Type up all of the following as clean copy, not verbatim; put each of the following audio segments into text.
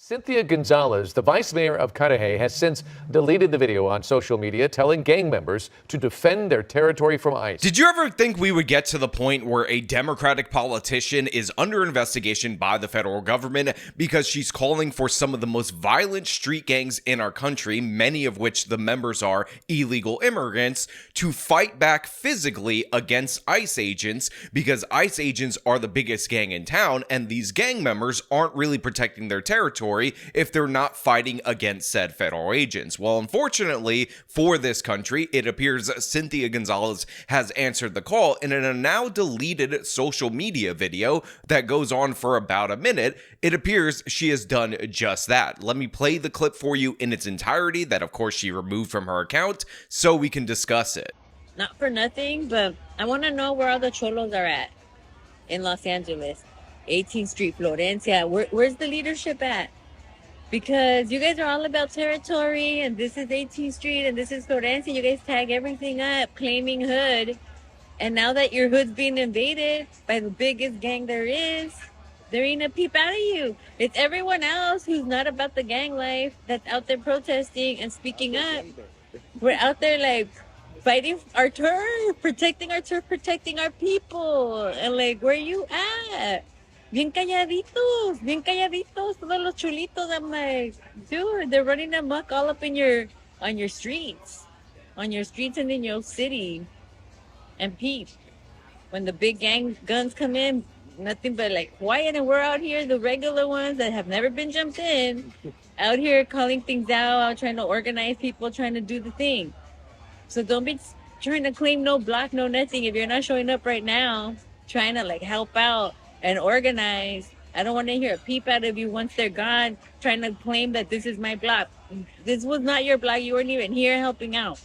Cynthia Gonzalez, the vice mayor of Cudahy, has since deleted the video on social media telling gang members to defend their territory from ICE. Did you ever think we would get to the point where a Democratic politician is under investigation by the federal government because she's calling for some of the most violent street gangs in our country, many of which the members are illegal immigrants, to fight back physically against ICE agents because ICE agents are the biggest gang in town and these gang members aren't really protecting their territory if they're not fighting against said federal agents? Well, unfortunately for this country, it appears Cynthia Gonzalez has answered the call in a now deleted social media video that goes on for about a minute. It appears she has done just that. Let me play the clip for you in its entirety that, of course, she removed from her account so we can discuss it. Not for nothing, but I want to know where all the cholos are at in Los Angeles. 18th Street, Florencia. Where's the leadership at? Because you guys are all about territory, and this is 18th Street, and this is Florencia. You guys tag everything up, claiming hood. And now that your hood's being invaded by the biggest gang there is, there ain't a peep out of you. It's everyone else who's not about the gang life that's out there protesting and speaking up. We're out there like fighting our turf, protecting our turf, protecting our people. And like, where you at? Bien calladitos, todos los chulitos. I'm like, dude, they're running amok all up in on your streets and in your city. And peep, when the big gang guns come in, nothing but like quiet, and we're out here, the regular ones that have never been jumped in, out here calling things out, trying to organize people, trying to do the thing. So don't be trying to claim no block, no nothing. If you're not showing up right now, trying to like help out and organize, I don't want to hear a peep out of you once they're gone, trying to claim that this is my block. This was not your block. You weren't even here helping out.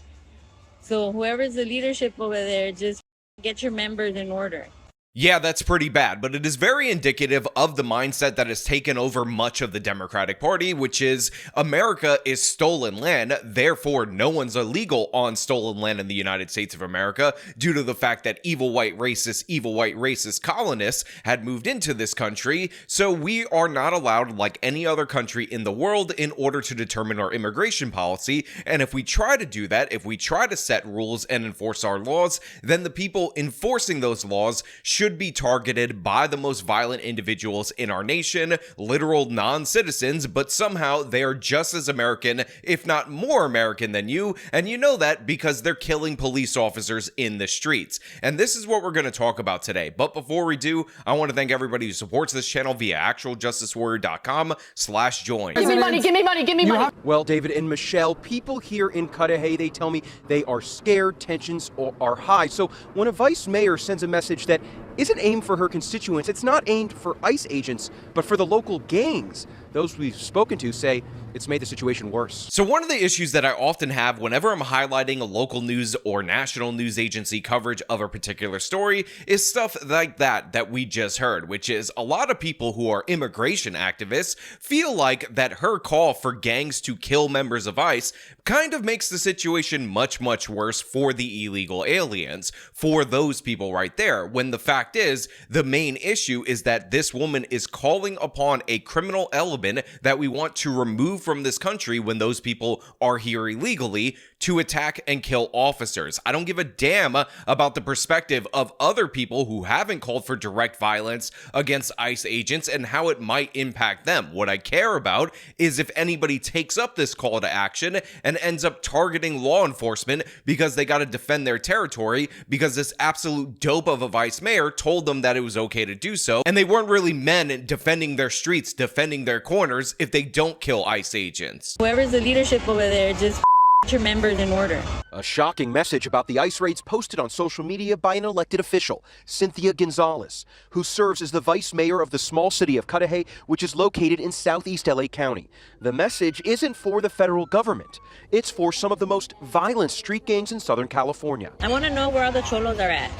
So whoever's the leadership over there, just get your members in order. Yeah, that's pretty bad, but it is very indicative of the mindset that has taken over much of the Democratic Party, which is America is stolen land, therefore no one's illegal on stolen land in the United States of America due to the fact that evil white racist colonists had moved into this country, so we are not allowed like any other country in the world in order to determine our immigration policy, and if we try to do that, if we try to set rules and enforce our laws, then the people enforcing those laws should be targeted by the most violent individuals in our nation, literal non-citizens, but somehow they are just as American, if not more American than you, and you know that because they're killing police officers in the streets. And this is what we're going to talk about today. But before we do, I want to thank everybody who supports this channel via actualjusticewarrior.com/join. Give me money, give me money, give me money. Well, David and Michelle, people here in Cudahy, they tell me they are scared, tensions are high. So when a vice mayor sends a message that isn't aimed for her constituents, it's not aimed for ICE agents, but for the local gangs. Those we've spoken to say it's made the situation worse. So one of the issues that I often have whenever I'm highlighting a local news or national news agency coverage of a particular story is stuff like that we just heard, which is a lot of people who are immigration activists feel like that her call for gangs to kill members of ICE kind of makes the situation much, much worse for the illegal aliens, for those people right there, when the fact is, the main issue is that this woman is calling upon a criminal element that we want to remove from this country when those people are here illegally to attack and kill officers. I don't give a damn about the perspective of other people who haven't called for direct violence against ICE agents and how it might impact them. What I care about is if anybody takes up this call to action and ends up targeting law enforcement because they got to defend their territory because this absolute dope of a vice mayor told them that it was okay to do so, and they weren't really men defending their streets, defending their corners if they don't kill ICE agents. Whoever's the leadership over there, just get your members in order. A shocking message about the ICE raids posted on social media by an elected official, Cynthia Gonzalez, who serves as the vice mayor of the small city of Cudahy, which is located in southeast LA County. The message isn't for the federal government. It's for some of the most violent street gangs in Southern California. I want to know where all the cholos are at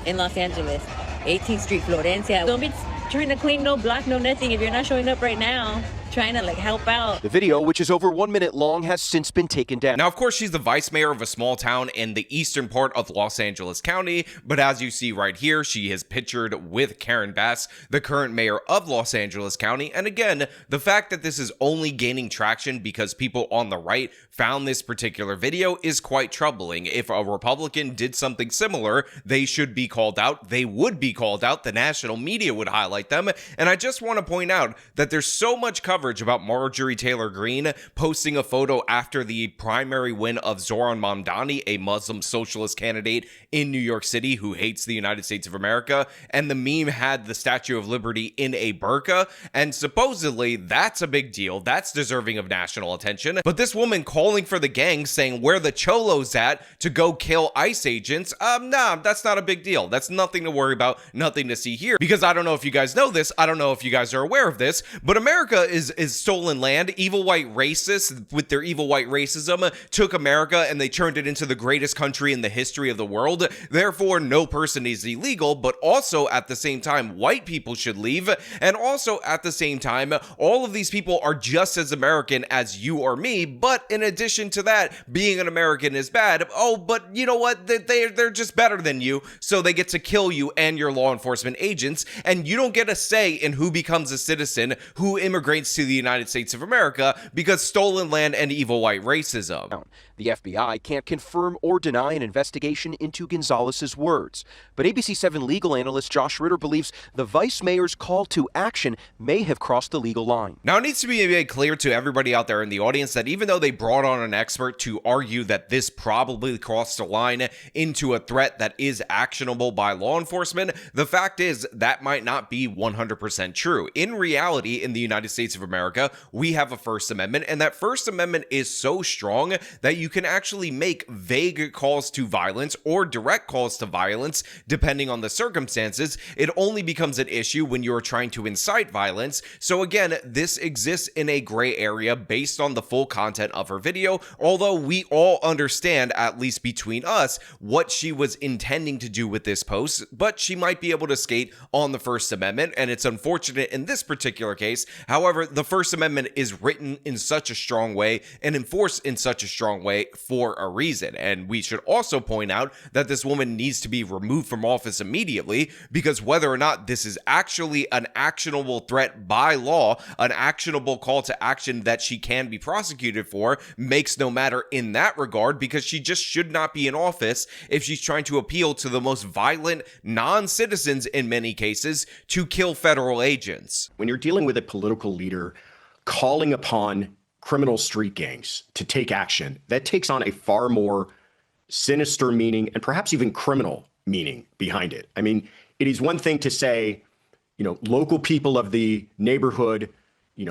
in Los Angeles. 18th Street, Florencia. Don't be trying to claim no block, no nothing. If you're not showing up right now, trying to like help out. The video, which is over 1 minute long, has since been taken down. Now, of course, she's the vice mayor of a small town in the eastern part of Los Angeles County, but as you see right here, she is pictured with Karen Bass, the current mayor of Los Angeles County. And again, the fact that this is only gaining traction because people on the right found this particular video is quite troubling. If a Republican did something similar, they should be called out. They would be called out. The national media would highlight them. And I just want to point out that there's so much coverage about Marjorie Taylor Greene posting a photo after the primary win of Zohran Mamdani, a Muslim socialist candidate in New York City who hates the United States of America. And the meme had the Statue of Liberty in a burqa. And supposedly that's a big deal. That's deserving of national attention. But this woman calling for the gang, saying where the cholos at to go kill ICE agents, nah, that's not a big deal. That's nothing to worry about, nothing to see here. Because I don't know if you guys know this, I don't know if you guys are aware of this, but America is stolen land. Evil white racists with their evil white racism took America and they turned it into the greatest country in the history of the world. Therefore, no person is illegal, but also at the same time, white people should leave. And also at the same time, all of these people are just as American as you or me. But in addition to that, being an American is bad. Oh, but you know what? They're just better than you. So they get to kill you and your law enforcement agents. And you don't get a say in who becomes a citizen, who immigrates to the United States of America, because stolen land and evil white racism. The FBI can't confirm or deny an investigation into Gonzalez's words, but ABC 7 legal analyst Josh Ritter believes the vice mayor's call to action may have crossed the legal line. Now, it needs to be made clear to everybody out there in the audience that even though they brought on an expert to argue that this probably crossed a line into a threat that is actionable by law enforcement, the fact is that might not be 100% true. In reality, in the United States of America, we have a First Amendment, and that First Amendment is so strong that you can actually make vague calls to violence or direct calls to violence depending on the circumstances. It only becomes an issue when you're trying to incite violence. So again, this exists in a gray area based on the full content of her video, although we all understand, at least between us, what she was intending to do with this post, but she might be able to skate on the First Amendment, and it's unfortunate in this particular case. However, the First Amendment is written in such a strong way and enforced in such a strong way for a reason. And we should also point out that this woman needs to be removed from office immediately, because whether or not this is actually an actionable threat by law, an actionable call to action that she can be prosecuted for, makes no matter in that regard, because she just should not be in office if she's trying to appeal to the most violent non-citizens in many cases to kill federal agents. When you're dealing with a political leader calling upon criminal street gangs to take action, that takes on a far more sinister meaning and perhaps even criminal meaning behind it. I mean, it is one thing to say, local people of the neighborhood,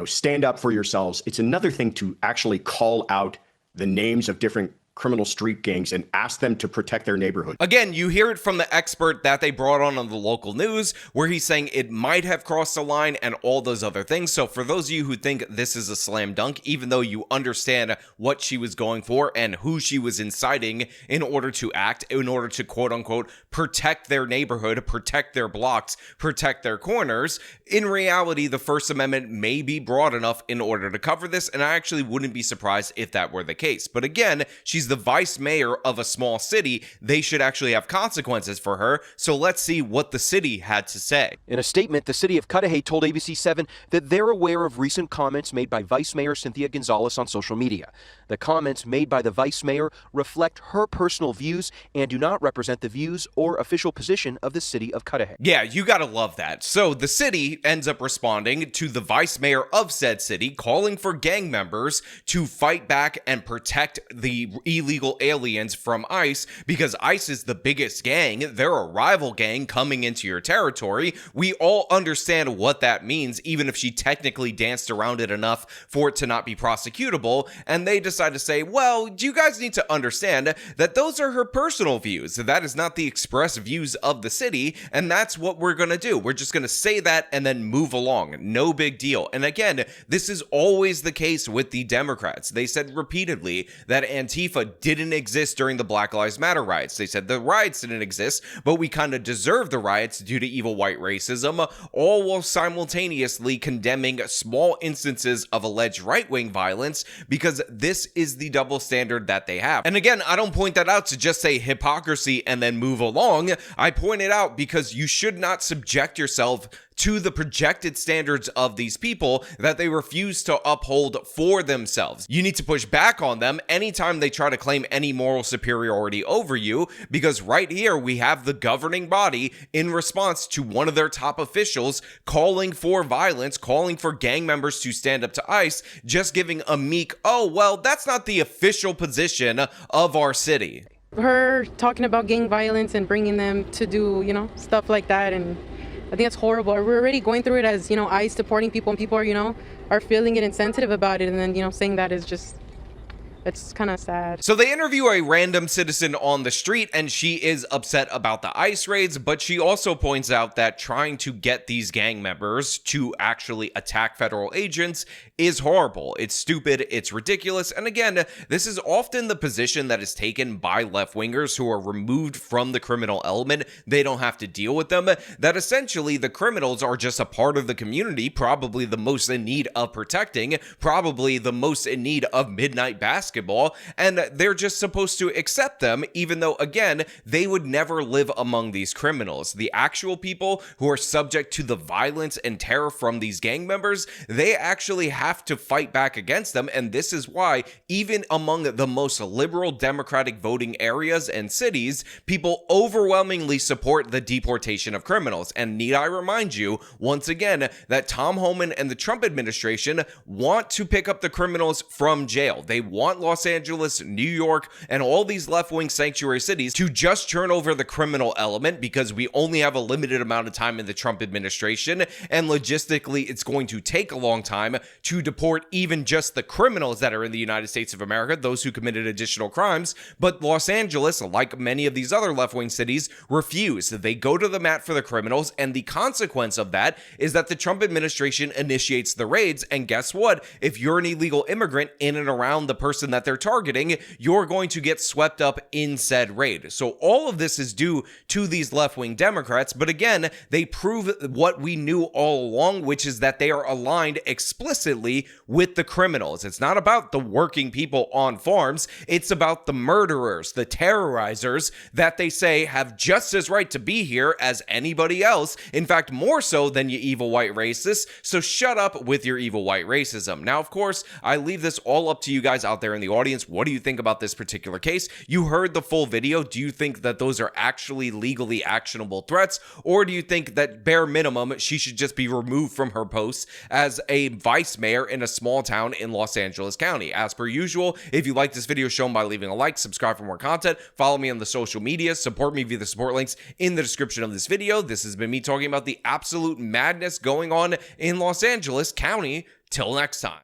stand up for yourselves. It's another thing to actually call out the names of different criminal street gangs and ask them to protect their neighborhood. Again, you hear it from the expert that they brought on the local news, where he's saying it might have crossed the line and all those other things. So for those of you who think this is a slam dunk, even though you understand what she was going for and who she was inciting in order to act, in order to quote unquote protect their neighborhood, protect their blocks, protect their corners, in reality, the First Amendment may be broad enough in order to cover this, and I actually wouldn't be surprised if that were the case. But again, she's the vice mayor of a small city. They should actually have consequences for her. So let's see what the city had to say. In a statement, the city of Cudahy told ABC 7 that they're aware of recent comments made by Vice Mayor Cynthia Gonzalez on social media. The comments made by the vice mayor reflect her personal views and do not represent the views or official position of the city of Cudahy. Yeah, you gotta love that. So the city ends up responding to the vice mayor of said city, calling for gang members to fight back and protect the illegal aliens from ICE, because ICE is the biggest gang. They're a rival gang coming into your territory. We all understand what that means, even if she technically danced around it enough for it to not be prosecutable. And they decide to say, well, you guys need to understand that those are her personal views. That is not the express views of the city. And that's what we're going to do. We're just going to say that and then move along. No big deal. And again, this is always the case with the Democrats. They said repeatedly that Antifa Antifa didn't exist during the Black Lives Matter riots. They said the riots didn't exist, but we kind of deserve the riots due to evil white racism, all while simultaneously condemning small instances of alleged right-wing violence, because this is the double standard that they have. And again, I don't point that out to just say hypocrisy and then move along. I point it out because you should not subject yourself to the projected standards of these people that they refuse to uphold for themselves. You need to push back on them anytime they try to claim any moral superiority over you, because right here we have the governing body in response to one of their top officials calling for violence, calling for gang members to stand up to ICE, just giving a meek, oh, well, that's not the official position of our city. Her talking about gang violence and bringing them to do, stuff like that, and I think it's horrible. We're already going through it as, ICE deporting people, and people are, are feeling it and sensitive about it. And then, saying that is just, it's kind of sad. So they interview a random citizen on the street, and she is upset about the ICE raids, but she also points out that trying to get these gang members to actually attack federal agents is horrible. It's stupid. It's ridiculous. And again, this is often the position that is taken by left-wingers who are removed from the criminal element. They don't have to deal with them. That essentially the criminals are just a part of the community, probably the most in need of protecting, probably the most in need of midnight basketball, and they're just supposed to accept them, even though, again, they would never live among these criminals. The actual people who are subject to the violence and terror from these gang members, they actually have to fight back against them, and this is why even among the most liberal Democratic voting areas and cities, people overwhelmingly support the deportation of criminals. And need I remind you, once again, that Tom Homan and the Trump administration want to pick up the criminals from jail. They want Los Angeles, New York, and all these left-wing sanctuary cities to just turn over the criminal element, because we only have a limited amount of time in the Trump administration, and logistically it's going to take a long time to deport even just the criminals that are in the United States of America, those who committed additional crimes. But Los Angeles, like many of these other left-wing cities, refuse. They go to the mat for the criminals, and the consequence of that is that the Trump administration initiates the raids, and guess what? If you're an illegal immigrant in and around the person that they're targeting, you're going to get swept up in said raid. So all of this is due to these left-wing Democrats, but again, they prove what we knew all along, which is that they are aligned explicitly with the criminals. It's not about the working people on farms, it's about the murderers, the terrorizers that they say have just as right to be here as anybody else, in fact more so than you evil white racists. So shut up with your evil white racism. Now, of course, I leave this all up to you guys out there in the audience. What do you think about this particular case? You heard the full video. Do you think that those are actually legally actionable threats, or do you think that bare minimum she should just be removed from her post as a vice mayor in a small town in Los Angeles County? As per usual, if you like this video, show them by leaving a like, subscribe for more content, follow me on the social media, support me via the support links in the description of this video. This has been me talking about the absolute madness going on in Los Angeles County. Till next time.